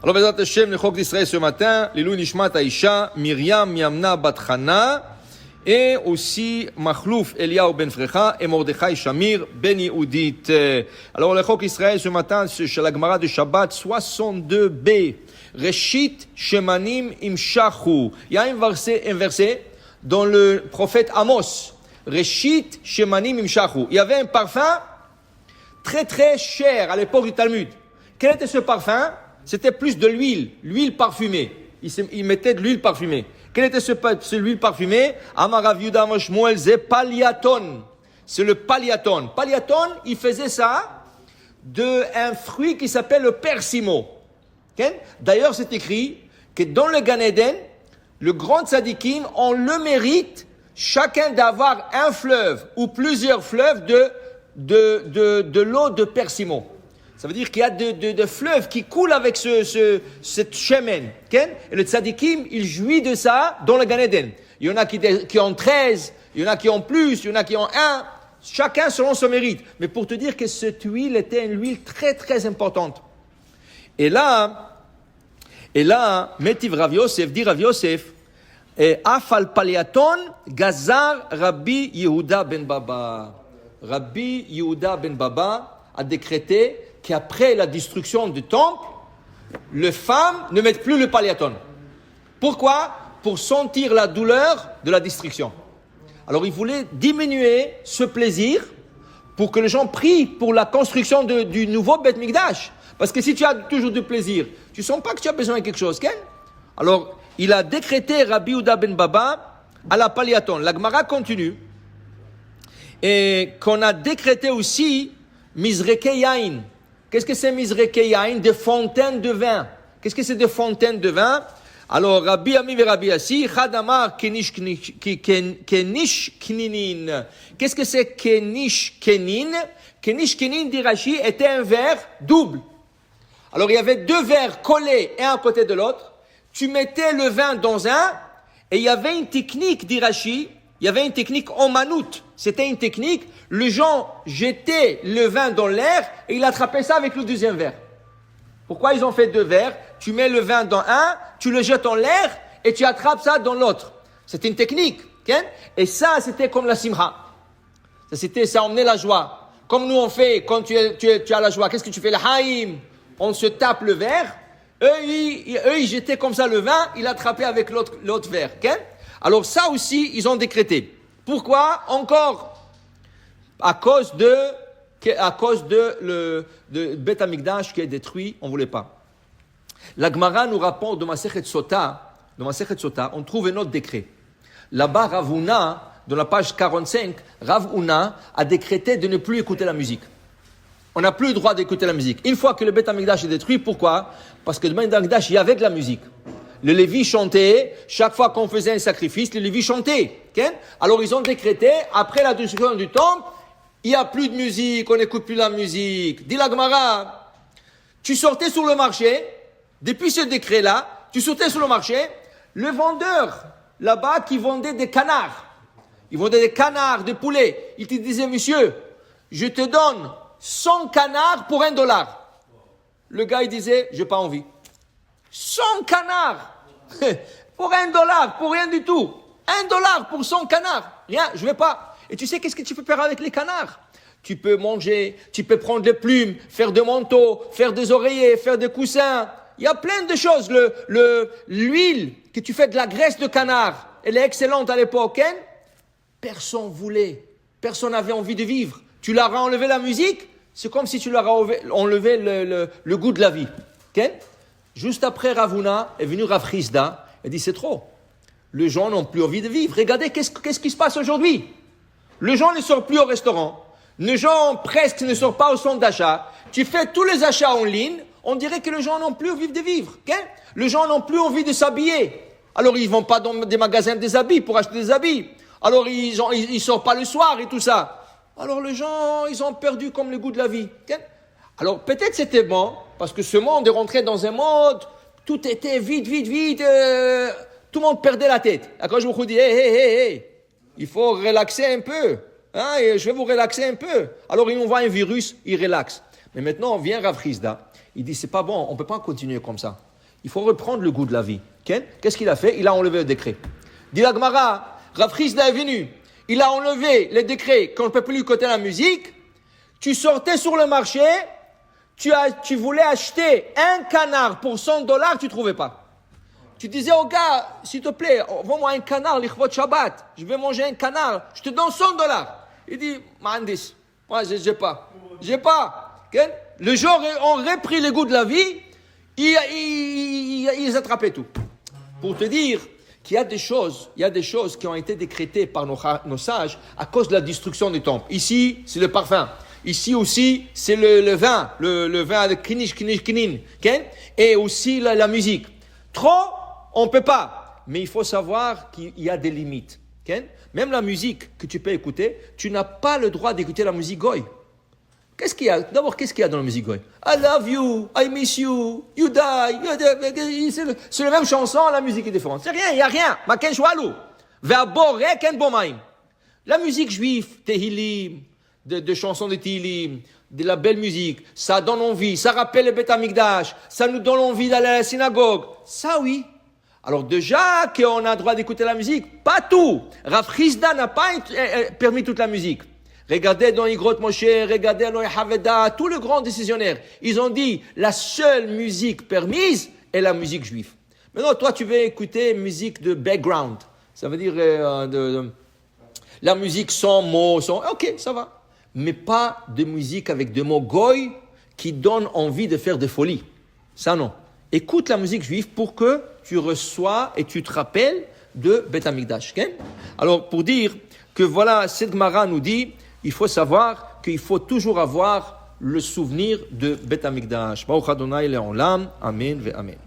Alors, Bezrat Hashem, le Chok d'Israël ce matin, Lilou Nishmat Aisha, Myriam Yamna Bat Chana, et aussi Machlouf Eliyahu Ben Frecha et Mordechai Shamir Ben Yehudit. Alors, le Chok Israël ce matin, c'est chez la Gemara de Shabbat 62b. Reshit Shemanim Imshachu. Il y a un verset dans le prophète Amos. Reshit Shemanim Imshachu. Il y avait un parfum très très cher à l'époque du Talmud. Quel était ce parfum? C'était plus de l'huile parfumée. Il mettait de l'huile parfumée. Quel était ce l'huile parfumée? Amar Rav Yehuda Amar Shmuel, c'est paliaton. C'est le paliaton. Paliaton, il faisait ça d'un fruit qui s'appelle le persimo. Okay? D'ailleurs, c'est écrit que dans le Gan Eden, le grand tzadikim ont le mérite chacun d'avoir un fleuve ou plusieurs fleuves de l'eau de persimo. Ça veut dire qu'il y a de fleuves qui coulent avec cette chemin. Okay? Et le tzadikim, il jouit de ça dans le Gan Eden. Il y en a qui ont 13, il y en a qui ont plus, il y en a qui ont 1. Chacun selon son mérite. Mais pour te dire que cette huile était une huile très très importante. Et là, Metiv Rav Yosef, dit Rav Yosef, Afal Paliaton, Gazar Rabbi Yehuda ben Baba. Rabbi Yehuda ben Baba a décrété qu'après la destruction du temple, les femmes ne mettent plus le paliaton. Pourquoi? Pour sentir la douleur de la destruction. Alors il voulait diminuer ce plaisir pour que les gens prient pour la construction du nouveau Beth Mikdash. Parce que si tu as toujours du plaisir, tu ne sens pas que tu as besoin de quelque chose. Okay? Alors il a décrété Rabbi Yehuda ben Baba à la paliaton. La Gemara continue. Et qu'on a décrété aussi Mizreke Yain. Qu'est-ce que c'est Mizreke Yain? Des fontaines de vin. Qu'est-ce que c'est des fontaines de vin? Alors, Rabbi Ami et Rabbi Assi, Chadamar Kenish Kninin. Qu'est-ce que c'est Kenish Kenin? Kenish Kenin, dit Rashi, était un verre double. Alors, il y avait deux verres collés, un à côté de l'autre. Tu mettais le vin dans un, et il y avait une technique, dit Rashi, il y avait une technique en manout. C'était une technique, les gens jetaient le vin dans l'air et ils attrapaient ça avec le deuxième verre. Pourquoi ils ont fait deux verres? Tu mets le vin dans un, tu le jettes en l'air et tu attrapes ça dans l'autre. C'était une technique. Okay? Et ça, c'était comme la simha. Ça emmenait la joie. Comme nous on fait quand tu as la joie. Qu'est-ce que tu fais? Le haïm. On se tape le verre. Eux, ils jetaient comme ça le vin, ils l'attrapaient avec l'autre verre. Okay? Alors ça aussi, ils ont décrété. Pourquoi? Encore à cause de Beth Amikdash qui est détruit, on ne voulait pas. La Gemara nous rapporte de Masechet Sota, on trouve un autre décret. Là-bas, Rav Huna, dans la page 45, Rav Huna a décrété de ne plus écouter la musique. On n'a plus le droit d'écouter la musique. Une fois que le Beth Amikdash est détruit, pourquoi? Parce que le Beth Amikdash, il y avait de la musique. Les Lévis chantaient, chaque fois qu'on faisait un sacrifice, les Lévis chantaient. Okay? Alors ils ont décrété, après la destruction du temple, il n'y a plus de musique, on n'écoute plus la musique. Dit la Gemara, tu sortais sur le marché, depuis ce décret-là, tu sortais sur le marché, le vendeur là-bas qui vendait des canards, il vendait des canards, des poulets, il te disait, monsieur, je te donne 100 canards pour $1. Le gars, il disait, j'ai pas envie. 100 canards pour $1, pour rien du tout. $1 pour 100 canards. Rien, je vais pas. Et tu sais qu'est-ce que tu peux faire avec les canards? Tu peux manger, tu peux prendre des plumes, faire des manteaux, faire des oreillers, faire des coussins. Il y a plein de choses. L'huile que tu fais de la graisse de canard, elle est excellente à l'époque. Hein? Personne voulait. Personne n'avait envie de vivre. Tu leur as enlevé la musique, c'est comme si tu leur as enlevé le goût de la vie. Okay? Juste après, Rav Huna est venu Rav Chisda et dit c'est trop. Les gens n'ont plus envie de vivre. Regardez qu'est-ce qui se passe aujourd'hui. Les gens ne sortent plus au restaurant. Les gens presque ne sortent pas au centre d'achat. Tu fais tous les achats en ligne. On dirait que les gens n'ont plus envie de vivre. Okay? Les gens n'ont plus envie de s'habiller. Alors ils vont pas dans des magasins des habits pour acheter des habits. Alors ils sortent pas le soir et tout ça. Alors les gens, ils ont perdu comme le goût de la vie. Okay? Alors peut-être c'était bon, parce que ce monde est rentré dans un monde, tout était vite, tout le monde perdait la tête. Quand je vous dis, hey, il faut relaxer un peu. Hein, et je vais vous relaxer un peu. Alors il envoie un virus, il relaxe. Mais maintenant, vient Rav Chisda. Il dit, c'est pas bon, on ne peut pas continuer comme ça. Il faut reprendre le goût de la vie. Qu'est-ce qu'il a fait? Il a enlevé le décret. Dit la Gemara, Rav Chisda est venu. Il a enlevé le décret qu'on ne peut plus écouter la musique. Tu sortais sur le marché, tu voulais acheter un canard pour $100, tu ne trouvais pas. Tu disais au gars, s'il te plaît, vends-moi un canard, l'Ichvot Shabbat. Je vais manger un canard, je te donne $100. Il dit, Mandis, moi j'ai pas. Okay? Le jour où on repris le goût de la vie, ils attrapaient tout. Pour te dire qu'il y a des choses qui ont été décrétées par nos sages à cause de la destruction du temple. Ici, c'est le parfum. Ici aussi, c'est le vin, le vin de kinin. Okay? Et aussi la musique. Trop, on ne peut pas. Mais il faut savoir qu'il y a des limites. Okay? Même la musique que tu peux écouter, tu n'as pas le droit d'écouter la musique goy. Qu'est-ce qu'il y a? D'abord, qu'est-ce qu'il y a dans la musique goy? I love you, I miss you, you die. C'est la même chanson, la musique est différente. C'est rien, il n'y a rien. Maken shwalu. Ve'aborek en bomaim. La musique juive, Tehillim, de chansons de Tehillim, de la belle musique, ça donne envie, ça rappelle le Beth Amikdash, ça nous donne envie d'aller à la synagogue. Ça, oui. Alors déjà qu'on a le droit d'écouter la musique, pas tout. Rav Chisda n'a pas permis toute la musique. Regardez dans Igrot Moshe, regardez dans Haveda, tous les grands décisionnaires. Ils ont dit, la seule musique permise est la musique juive. Maintenant, toi, tu veux écouter musique de background. Ça veut dire la musique sans mots, ok, ça va. Mais pas de musique avec des mots goy qui donnent envie de faire des folies. Ça, non. Écoute la musique juive pour que tu reçois et tu te rappelles de Beth Amikdash. Okay? Alors, pour dire que voilà, cette Gemara nous dit, il faut savoir qu'il faut toujours avoir le souvenir de Beth Amikdash. Baruch Adonai le'olam. Amen ve amen.